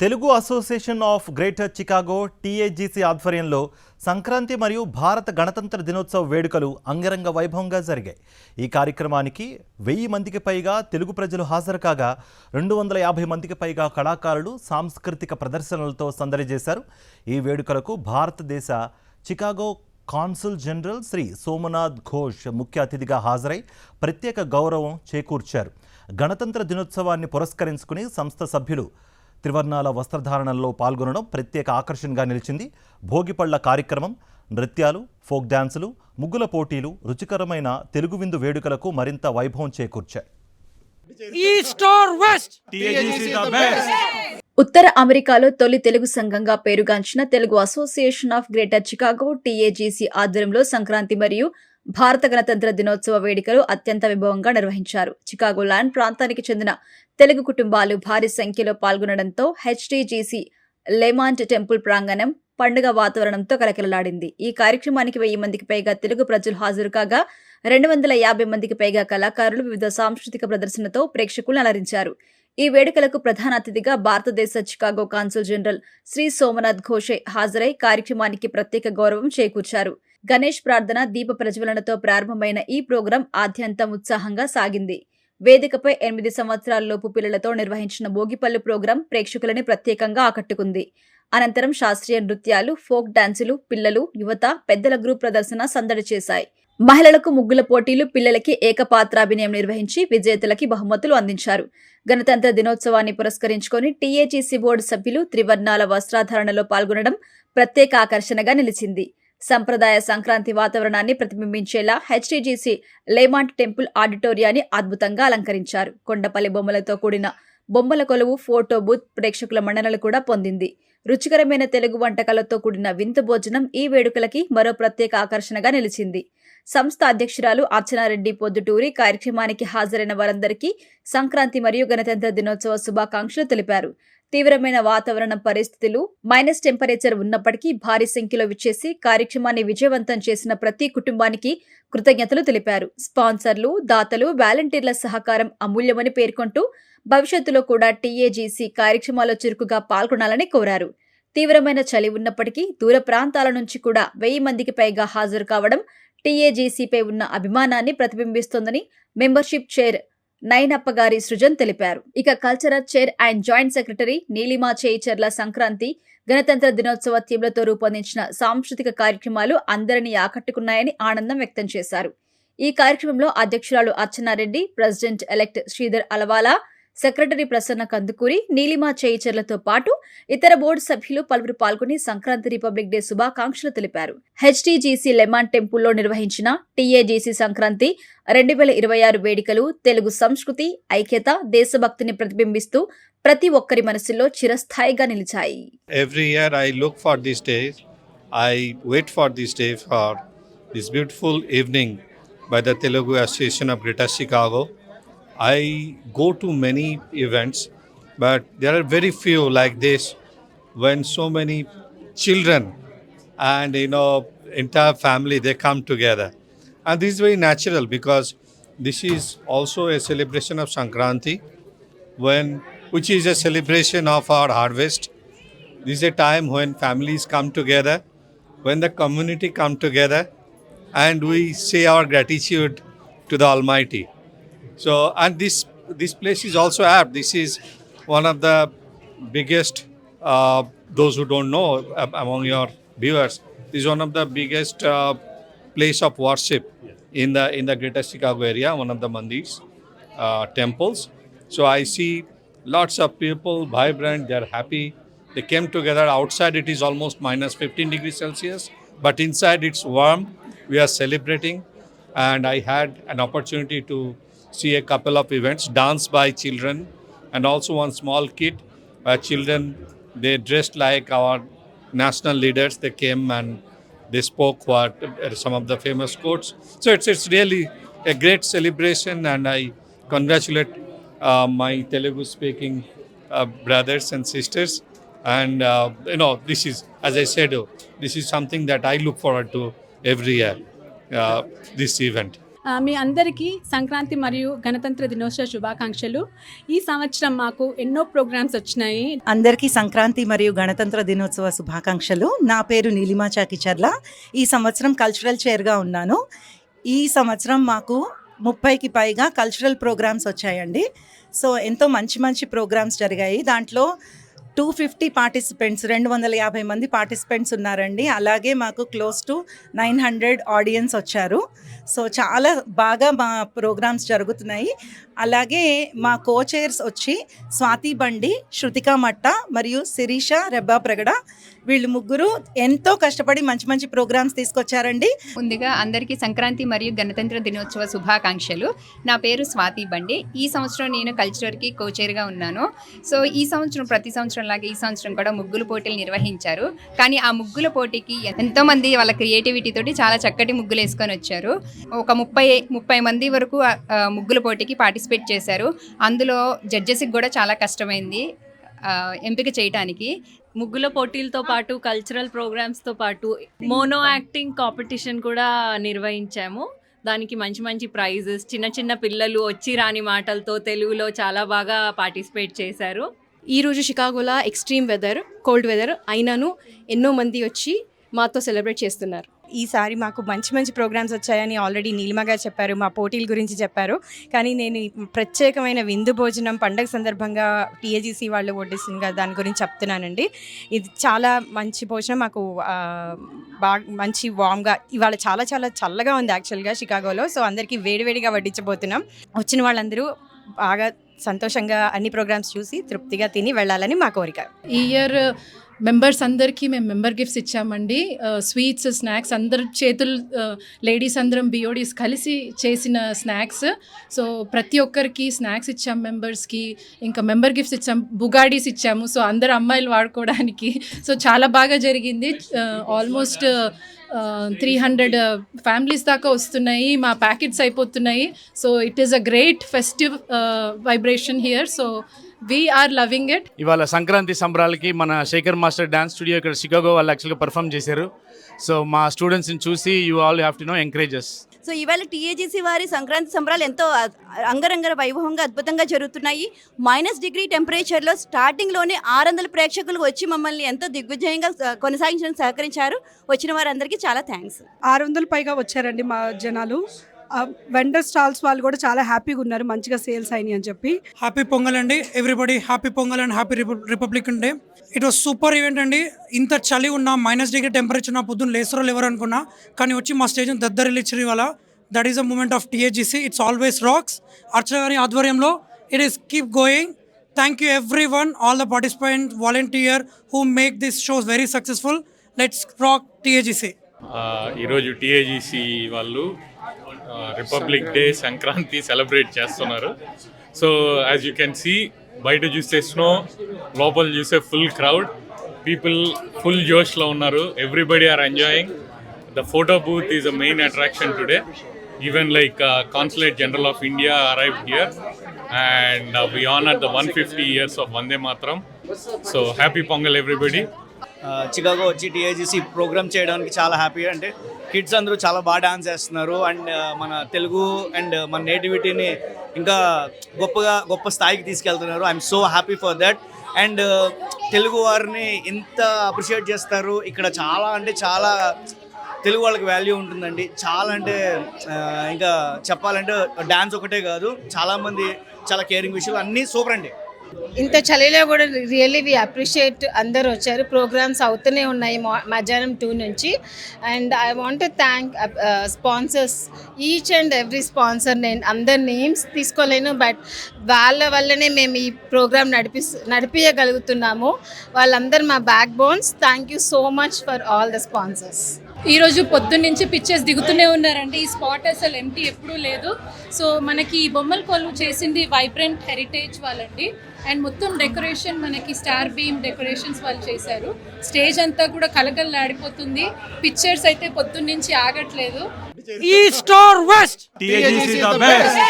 Telugu association of greater Chicago TAGC ఆధ్వర్యంలో సంక్రాంతి మరియు భారత గణతంత్ర దినోత్సవ వేడుకలు అంగరంగ వైభవంగా జరిగాయి. ఈ కార్యక్రమానికి 1000 మందికి పైగా తెలుగు ప్రజలు హాజరు కాగా 250 మందికి పైగా కళాకారులు సాంస్కృతిక ప్రదర్శనలతో సందడి చేశారు. ఈ వేడుకలకు భారతదేశ Chicago consul general Shri Somnath Ghosh ముఖ్య అతిథిగా హాజరై ప్రత్యేక గౌరవం చేకూర్చారు. గణతంత్ర దినోత్సవాన్ని పురస్కరించుకుని సంస్థ సభ్యులు త్రివర్ణాల వస్త్రధారణలో పాల్గొనడం ప్రత్యేక ఆకర్షణగా నిలిచింది. భోగిపళ్ల కార్యక్రమం, నృత్యాలు, ఫోక్ డాన్సులు, ముగ్గుల పోటీలు రుచికరమైన తెలుగు విందు వేడుకలకు మరింత వైభవం చేకూర్చాయి. ఉత్తర అమెరికాలో తొలి తెలుగు సంఘంగా పేరుగాంచిన Telugu association of greater Chicago TAGC ఆధ్వర్యంలో సంక్రాంతి మరియు భారత గణతంత్ర దినోత్సవ వేడుకలు అత్యంత వైభవంగా నిర్వహించారు. చికాగో ల్యాండ్ ప్రాంతానికి చెందిన తెలుగు కుటుంబాలు భారీ సంఖ్యలో పాల్గొనడంతో హెచ్టీజీసీ లెమాంట్ టెంపుల్ ప్రాంగణం పండుగ వాతావరణంతో కలకలలాడింది. ఈ కార్యక్రమానికి 1000 మందికి పైగా తెలుగు ప్రజలు హాజరు కాగా 250 మందికి పైగా కళాకారులు వివిధ సాంస్కృతిక ప్రదర్శనతో ప్రేక్షకులను అలరించారు. ఈ వేడుకలకు ప్రధాన అతిథిగా భారతదేశ Chicago consul general Shri Somnath Ghosh హాజరై కార్యక్రమానికి ప్రత్యేక గౌరవం చేకూర్చారు. గణేష్ ప్రార్థన, దీప ప్రజ్వలనతో ప్రారంభమైన ఈ ప్రోగ్రాం ఆద్యంతం ఉత్సాహంగా సాగింది. వేదికపై 8 సంవత్సరాలలోపు పిల్లలతో నిర్వహించిన భోగిపల్లి ప్రోగ్రాం ప్రేక్షకులని ప్రత్యేకంగా ఆకట్టుకుంది. అనంతరం శాస్త్రీయ నృత్యాలు, ఫోక్ డాన్సులు, పిల్లలు, యువత, పెద్దల గ్రూప్ ప్రదర్శన సందడి చేశాయి. మహిళలకు ముగ్గుల పోటీలు, పిల్లలకి ఏకపాత్రాభినయం నిర్వహించి విజేతలకి బహుమతులు అందించారు. గణతంత్ర దినోత్సవాన్ని పురస్కరించుకొని టీఏజీసీ బోర్డు సభ్యులు త్రివర్ణాల వస్త్రధారణలో పాల్గొనడం ప్రత్యేక ఆకర్షణగా నిలిచింది. సంప్రదాయ సంక్రాంతి వాతావరణాన్ని ప్రతిబింబించేలా హెచ్టీజీసీ లేమాంట్ టెంపుల్ ఆడిటోరియాన్ని అద్భుతంగా అలంకరించారు. కొండపల్లి బొమ్మలతో కూడిన బొమ్మల కొలువు, ఫోటో బూత్ ప్రేక్షకుల మన్ననలు కూడా పొందింది. రుచికరమైన తెలుగు వంటకాలతో కూడిన వింత భోజనం ఈ వేడుకలకి మరో ప్రత్యేక ఆకర్షణగా నిలిచింది. సంస్థ అధ్యక్షురాలు అర్చనారెడ్డి పొద్దుటూరి కార్యక్రమానికి హాజరైన వారందరికీ సంక్రాంతి మరియు గణతంత్ర దినోత్సవ శుభాకాంక్షలు తెలిపారు. తీవ్రమైన వాతావరణ పరిస్థితులు, మైనస్ టెంపరేచర్ ఉన్నప్పటికీ భారీ సంఖ్యలో విచ్చేసి కార్యక్రమాన్ని విజయవంతం చేసిన ప్రతి కుటుంబానికి కృతజ్ఞతలు తెలిపారు. స్పాన్సర్లు, దాతలు, వాలంటీర్ల సహకారం అమూల్యమని పేర్కొంటూ భవిష్యత్తులో కూడా టీఏజీసీ కార్యక్రమాల్లో చురుకుగా పాల్గొనాలని కోరారు. తీవ్రమైన చలి ఉన్నప్పటికీ దూర ప్రాంతాల నుంచి కూడా 1000 మందికి పైగా హాజరు కావడం టీఏజీసీపై ఉన్న అభిమానాన్ని ప్రతిబింబిస్తోందని మెంబర్షిప్ చైర్ నైనప్పగారి సృజన్ తెలిపారు. ఇక cultural chair and joint secretary Neelima Cheyicharla Sankranti, గణతంత్ర దినోత్సవ థీమ్లతో రూపొందించిన సాంస్కృతిక కార్యక్రమాలు అందరినీ ఆకట్టుకున్నాయని ఆనందం వ్యక్తం చేశారు. ఈ కార్యక్రమంలో అధ్యక్షురాలు Archana Reddy, president elect Sridhar అలవాలా, secretary Prasanna Kandukuri, Neelima చేయిచర్లతో పాటు ఇతర బోర్డు సభ్యులు పలువురు పాల్గొని సంక్రాంతి రిపబ్లిక్ డే శుభాకాంక్షలు తెలిపారు. హెచ్టీజీసీ లెమాంట్ టెంపుల్లో నిర్వహించిన టీఏజీసీ సంక్రాంతి 2026 వేడుకలు తెలుగు సంస్కృతి, ఐక్యత, దేశభక్తిని ప్రతిబింబిస్తూ ప్రతి ఒక్కరి మనసులో చిరస్థాయిగా నిలిచాయి. Every year I look for these days. I wait for this day for this beautiful evening by the Telugu Association of Greater Chicago. I go to many events, but there are very few like this when so many children and entire family they come together. And this is very natural because this is also a celebration of Sankranti, which is a celebration of our harvest. This is a time when families come together, when the community come together, and we say our gratitude to the Almighty. So, and this place is also apt. This is one of the biggest, those who don't know among your viewers, this is one of the biggest place of worship in the Greater Chicago area, one of the mandirs, temples. So I see lots of people, vibrant, they are happy. They came together. Outside it is almost minus 15 degrees Celsius, but inside it's warm. We are celebrating, and I had an opportunity to see a couple of events, dance by children, and also one small kid. Children, they dressed like our national leaders. They came and they spoke some of the famous quotes. So it's really a great celebration, and I congratulate my Telugu speaking brothers and sisters. And this is, as I said, this is something that I look forward to every year, this event. మీ అందరికీ సంక్రాంతి మరియు గణతంత్ర దినోత్సవ శుభాకాంక్షలు. ఈ సంవత్సరం మాకు ఎన్నో programmes వచ్చినాయి. అందరికీ సంక్రాంతి మరియు గణతంత్ర దినోత్సవ శుభాకాంక్షలు. నా పేరు నీలిమా చాకిచర్ల. ఈ సంవత్సరం కల్చరల్ చైర్గా ఉన్నాను. ఈ సంవత్సరం మాకు 30కి పైగా కల్చరల్ ప్రోగ్రామ్స్ వచ్చాయండి. సో ఎంతో మంచి మంచి ప్రోగ్రామ్స్ జరిగాయి. దాంట్లో 250 పార్టిసిపెంట్స్, 250 మంది పార్టిసిపెంట్స్ ఉన్నారండి. అలాగే మాకు క్లోజ్ టు 900 ఆడియన్స్ వచ్చారు. సో చాలా బాగా మా ప్రోగ్రామ్స్ జరుగుతున్నాయి. అలాగే మా కోచైర్స్ వచ్చి స్వాతి బండి, శృతికా మట్ట మరియు శిరీష రెబ్బా ప్రగడ. వీళ్ళు ముగ్గురు ఎంతో కష్టపడి మంచి మంచి ప్రోగ్రామ్స్ తీసుకొచ్చారండి. ముందుగా అందరికీ సంక్రాంతి మరియు గణతంత్ర దినోత్సవ శుభాకాంక్షలు. నా పేరు స్వాతి బండి. ఈ సంవత్సరం నేను కల్చరల్కి కోచైర్గా ఉన్నాను. సో ఈ సంవత్సరం ప్రతి సంవత్సరం లాగా ఈ సంవత్సరం కూడా ముగ్గుల పోటీలు నిర్వహించారు. కానీ ఆ ముగ్గుల పోటీకి ఎంతోమంది వాళ్ళ క్రియేటివిటీ తోటి చాలా చక్కటి ముగ్గులు వేసుకొని వచ్చారు. ఒక 30 మంది వరకు ముగ్గుల పోటీకి పార్టిసిపేట్ చేశారు. అందులో జడ్జెస్కి కూడా చాలా కష్టమైంది ఎంపిక చేయడానికి. ముగ్గుల పోటీలతో పాటు కల్చరల్ ప్రోగ్రామ్స్తో పాటు మోనో యాక్టింగ్ కాంపిటీషన్ కూడా నిర్వహించాము. దానికి మంచి మంచి ప్రైజెస్, చిన్న చిన్న పిల్లలు వచ్చి రాని మాటలతో తెలుగులో చాలా బాగా పార్టిసిపేట్ చేశారు. ఈరోజు షికాగోలో ఎక్స్ట్రీమ్ వెదర్, కోల్డ్ వెదర్ అయినాను ఎన్నో మంది వచ్చి మాతో సెలబ్రేట్ చేస్తున్నారు. ఈసారి మాకు మంచి మంచి ప్రోగ్రామ్స్ వచ్చాయని ఆల్రెడీ నీలిమ గారు చెప్పారు, మా పోటీల గురించి చెప్పారు. కానీ నేను ఈ ప్రత్యేకమైన విందు భోజనం పండగ సందర్భంగా టీఏజీసీ వాళ్ళు వడ్డిస్తున్న దాని గురించి చెప్తున్నానండి. ఇది చాలా మంచి భోజనం. మాకు బాగా మంచి వామ్గా ఇవాళ చాలా చాలా చల్లగా ఉంది యాక్చువల్గా షికాగోలో. సో అందరికీ వేడివేడిగా వడ్డించబోతున్నాం. వచ్చిన వాళ్ళందరూ బాగా సంతోషంగా అన్ని ప్రోగ్రామ్స్ చూసి తృప్తిగా తిని వెళ్ళాలని మా కోరిక. ఈ ఇయర్ మెంబర్స్ అందరికీ మేము మెంబర్ గిఫ్ట్స్ ఇచ్చామండి. స్వీట్స్, స్నాక్స్, అందరు చేతులు లేడీస్ అందరం బిఓడీస్ కలిసి చేసిన స్నాక్స్. సో ప్రతి ఒక్కరికి స్నాక్స్ ఇచ్చాం మెంబర్స్కి. ఇంకా మెంబర్ గిఫ్ట్స్ ఇచ్చాం, బుగాడీస్ ఇచ్చాము. సో అందరు అమ్మాయిలు వాడుకోవడానికి. సో చాలా బాగా జరిగింది. ఆల్మోస్ట్ 300 ఫ్యామిలీస్ దాకా వస్తున్నాయి. మా ప్యాకెట్స్ అయిపోతున్నాయి. So it is a great festive vibration here. So we are loving it. ఇవాళ సంక్రాంతి సంబరాలకి మన శేఖర్ మాస్టర్ డాన్స్ స్టూడియో ఇక్కడ షికాగో వాళ్ళు యాక్చువల్గా పర్ఫామ్ చేశారు. సో మా స్టూడెంట్స్ని చూసి you all have to know encourages. So ఇవాళ టీఏజీసీ వారి సంక్రాంతి సంబరాలు ఎంతో అంగరంగ వైభవంగా అద్భుతంగా జరుగుతున్నాయి. -డిగ్రీ టెంపరేచర్లో స్టార్టింగ్లోనే 600 ప్రేక్షకులు వచ్చి మమ్మల్ని ఎంతో దిగ్విజయంగా కొనసాగించడానికి సహకరించారు. వచ్చిన వారందరికీ చాలా థ్యాంక్స్. 600 పైగా వచ్చారండి మా జనాలు. వెండర్ స్టాల్స్ వాళ్ళు కూడా చాలా హ్యాపీగా ఉన్నారు, మంచిగా సేల్స్ అయినాయి అని చెప్పి. హ్యాపీ పొంగల్ అండి everybody. Happy pongal and happy republic day. It was super event అండి. ఇంత చలి ఉన్నా, -డిగ్రీ టెంపరేచర్ ఉన్న పొద్దున్న లేసరో ఎవరు అనుకున్నా, కానీ వచ్చి మా స్టేజ్ దద్దరిల్లిచ్చారు ఇవాళ. That is a moment of TAGC. It's always rocks. Archana గారి ఆధ్వర్యంలో it is keep going. Thank you everyone, all the participant, volunteer who make this shows very successful. Let's rock TAGC. ఈరోజు టీఏజీసీ వాళ్ళు republic day Sankranti celebrate చేస్తున్నారు. So as you can see, బయట చూస్తే snow, లోపల చూస్తే full crowd, people full జోష్లో ఉన్నారు. Everybody are enjoying. The photo booth is a main attraction today. Even like consulate general of India arrived here and we honored the 150 years of Vande Mataram. So happy Pongal everybody. Chicago వచ్చి టీఐజీసీ programme చేయడానికి చాలా happy. అంటే kids అందరూ చాలా బాగా dance చేస్తున్నారు and మన Telugu and మన నేటివిటీని ఇంకా గొప్ప స్థాయికి తీసుకెళ్తున్నారు. I'm so happy for that. And Telugu వారిని ఎంత అప్రిషియేట్ చేస్తారు ఇక్కడ. చాలా అంటే చాలా తెలుగు వాళ్ళకి వాల్యూ ఉంటుందండి. చాలా అంటే ఇంకా చెప్పాలంటే డాన్స్ ఒకటే కాదు, చాలామంది చాలా కేరింగ్ విషయాలు అన్నీ సూపర్ అండి. ఇంత చలిలో కూడా రియల్లీ వి అప్రిషియేట్ అందరు వచ్చారు. ప్రోగ్రామ్స్ అవుతూనే ఉన్నాయి మధ్యాహ్నం 2 నుంచి. And I want to thank sponsors, each and every sponsor. నేను అందరి నేమ్స్ తీసుకోలేను, బట్ వాళ్ళ వల్లనే మేము ఈ ప్రోగ్రామ్ నడిపించగలుగుతున్నాము. వాళ్ళందరూ మా back bones. Thank you so much for all the sponsors. ఈరోజు పొద్దున్న నుంచి పిక్చర్స్ దిగుతూనే ఉన్నారండి. ఈ స్పాట్ అసలు ఎంటీ ఎప్పుడూ లేదు. సో మనకి ఈ బొమ్మల కొలువు చేసింది వైబ్రెంట్ హెరిటేజ్ వాళ్ళండి. అండ్ మొత్తం డెకరేషన్ మనకి స్టార్ బీమ్ డెకరేషన్స్ వాళ్ళు చేశారు. స్టేజ్ అంతా కూడా కలకలలాడిపోతుంది. పిక్చర్స్ అయితే పొద్దున్న నుంచి ఆగట్లేదు. East or west, TAGC the best.